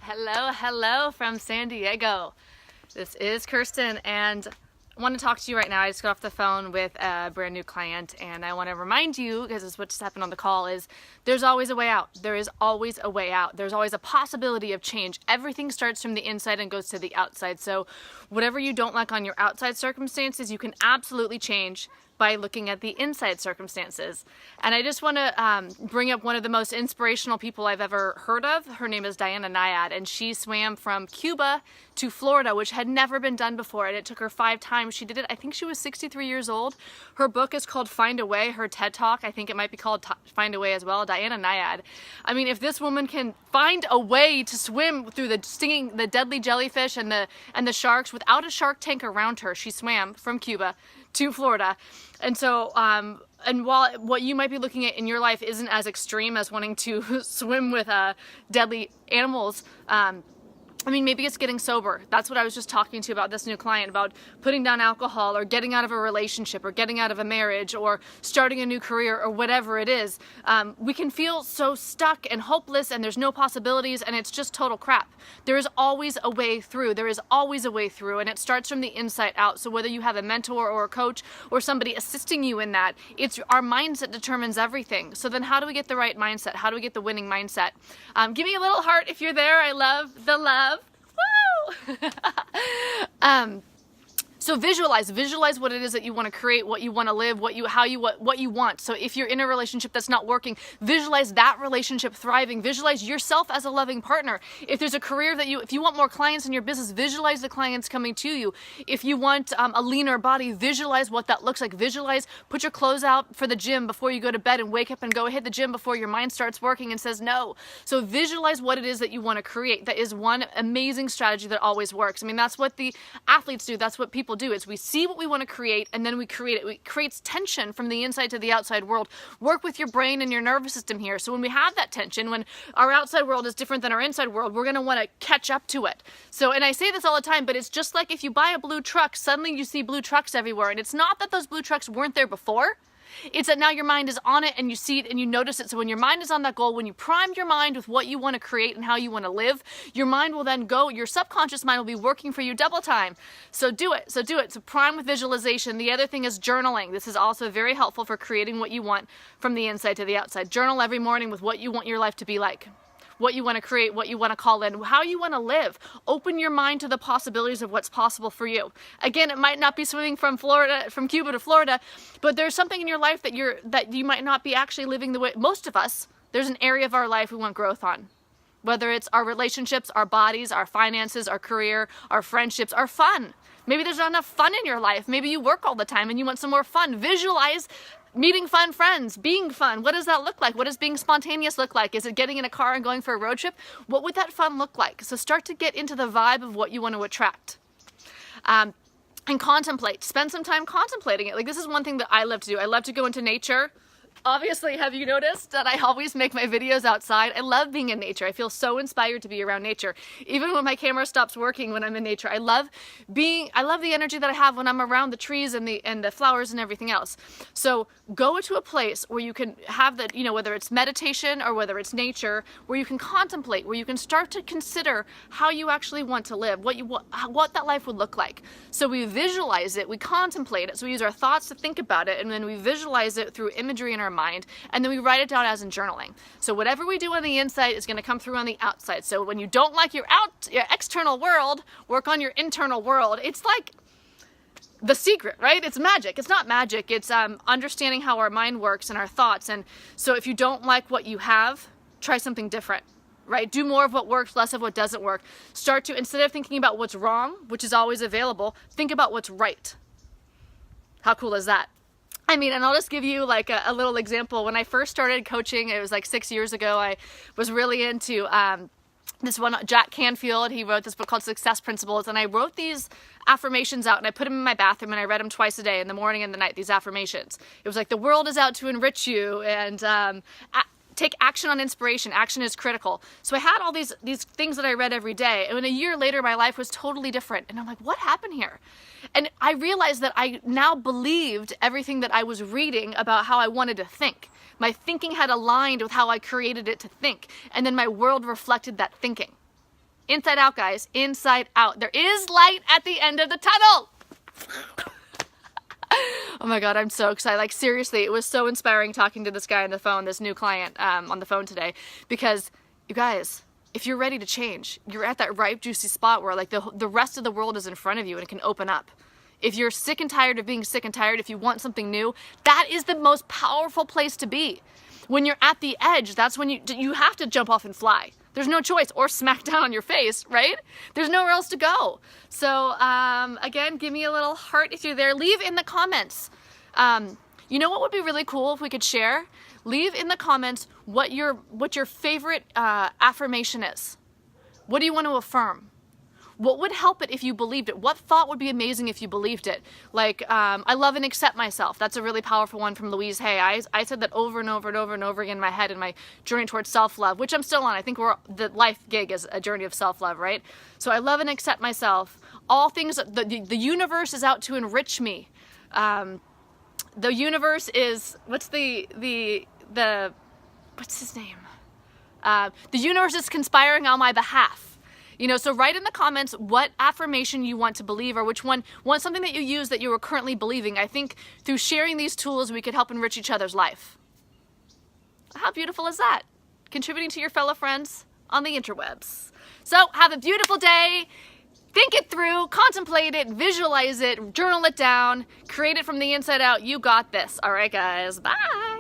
Hello from San Diego. This is Kirsten, and I want to talk to you right now. I just got off the phone with a brand new client, and I want to remind you, because it's what just happened on the call, is there's always a way out. There is always a way out. There's always a possibility of change. Everything starts from the inside and goes to the outside. So whatever you don't like on your outside circumstances, you can absolutely change by looking at the inside circumstances. And I just want to bring up one of the most inspirational people I've ever heard of. Her name is Diana Nyad, and she swam from Cuba to Florida, which had never been done before, and it took her 5 times. She did it, I think she was 63 years old. Her book is called Find a Way. Her TED Talk, I think it might be called Find a Way as well. Diana Nyad. I mean, if this woman can find a way to swim through the deadly jellyfish and the sharks without a shark tank around her, she swam from Cuba to Florida. And so, and while what you might be looking at in your life isn't as extreme as wanting to swim with deadly animals, I mean, maybe it's getting sober. That's what I was just talking to about this new client, about putting down alcohol or getting out of a relationship or getting out of a marriage or starting a new career or whatever it is. We can feel so stuck and hopeless and there's no possibilities and it's just total crap. There is always a way through. There is always a way through, and it starts from the inside out. So whether you have a mentor or a coach or somebody assisting you in that, it's our mindset determines everything. So then how do we get the right mindset? How do we get the winning mindset? Give me a little heart if you're there. I love the love. Woo! So visualize what it is that you want to create, what you want to live, what you want. So if you're in a relationship that's not working, visualize that relationship thriving. Visualize yourself as a loving partner. If there's a career if you want more clients in your business, visualize the clients coming to you. If you want a leaner body, visualize what that looks like. Visualize, put your clothes out for the gym before you go to bed and wake up and go hit the gym before your mind starts working and says no. So visualize what it is that you want to create. That is one amazing strategy that always works. I mean, that's what the athletes do. That's what people do, is we see what we want to create and then we create it. It creates tension from the inside to the outside world. Work with your brain and your nervous system here. So when we have that tension, when our outside world is different than our inside world, we're going to want to catch up to it. So, and I say this all the time, but it's just like if you buy a blue truck, suddenly you see blue trucks everywhere. And it's not that those blue trucks weren't there before. It's that now your mind is on it and you see it and you notice it. So when your mind is on that goal, when you prime your mind with what you want to create and how you want to live, your mind will then go, your subconscious mind will be working for you double time. So do it. So prime with visualization. The other thing is journaling. This is also very helpful for creating what you want from the inside to the outside. Journal every morning with what you want your life to be like, what you want to create, what you want to call in, how you want to live. Open your mind to the possibilities of what's possible for you. Again, it might not be swimming from Cuba to Florida, but there's something in your life that you might not be actually living the way. Most of us, there's an area of our life we want growth on. Whether it's our relationships, our bodies, our finances, our career, our friendships, our fun. Maybe there's not enough fun in your life. Maybe you work all the time and you want some more fun. Visualize meeting fun friends, being fun. What does that look like? What does being spontaneous look like? Is it getting in a car and going for a road trip? What would that fun look like? So start to get into the vibe of what you want to attract. And contemplate. Spend some time contemplating it. Like, this is one thing that I love to do. I love to go into nature. Obviously, have you noticed that I always make my videos outside? I love being in nature. I feel so inspired to be around nature. Even when my camera stops working when I'm in nature, I love the energy that I have when I'm around the trees and the flowers and everything else. So go to a place where you can have that, whether it's meditation or whether it's nature, where you can contemplate, where you can start to consider how you actually want to live, what that life would look like. So we visualize it, we contemplate it, so we use our thoughts to think about it, and then we visualize it through imagery in our mind, and then we write it down as in journaling. So whatever we do on the inside is going to come through on the outside. So when you don't like your external world, work on your internal world. It's like The Secret, right? It's magic. It's not magic. It's understanding how our mind works and our thoughts. And so if you don't like what you have, try something different, right? Do more of what works, less of what doesn't work. Start to, instead of thinking about what's wrong, which is always available, think about what's right. How cool is that? I mean, and I'll just give you like a little example. When I first started coaching, it was like 6 years ago, I was really into this one, Jack Canfield. He wrote this book called Success Principles, and I wrote these affirmations out and I put them in my bathroom and I read them twice a day, in the morning and the night, these affirmations. It was like, the world is out to enrich you, and take action on inspiration. Action is critical. So I had all these things that I read every day, and a year later my life was totally different, and I'm like, what happened here? And I realized that I now believed everything that I was reading about how I wanted to think. My thinking had aligned with how I created it to think, and then my world reflected that thinking. Inside out, guys. Inside out. There is light at the end of the tunnel. Oh my God, I'm so excited. Like, seriously, it was so inspiring talking to this guy on the phone, this new client on the phone today, because you guys, if you're ready to change, you're at that ripe, juicy spot where like the rest of the world is in front of you and it can open up. If you're sick and tired of being sick and tired, if you want something new, that is the most powerful place to be. When you're at the edge, that's when you have to jump off and fly. There's no choice, or smack down on your face, right? There's nowhere else to go. So again, give me a little heart if you're there. Leave in the comments. You know what would be really cool if we could share? Leave in the comments what your favorite affirmation is. What do you want to affirm? What would help it if you believed it? What thought would be amazing if you believed it? Like, I love and accept myself. That's a really powerful one from Louise Hay. I said that over and over and over and over again in my head in my journey towards self-love, which I'm still on. I think the life gig is a journey of self-love, right? So I love and accept myself. All things, the universe is out to enrich me. The universe is, what's his name? The universe is conspiring on my behalf. You know, so write in the comments what affirmation you want to believe, or which one, something that you use that you are currently believing. I think through sharing these tools, we could help enrich each other's life. How beautiful is that? Contributing to your fellow friends on the interwebs. So have a beautiful day. Think it through, contemplate it, visualize it, journal it down, create it from the inside out. You got this. All right, guys. Bye.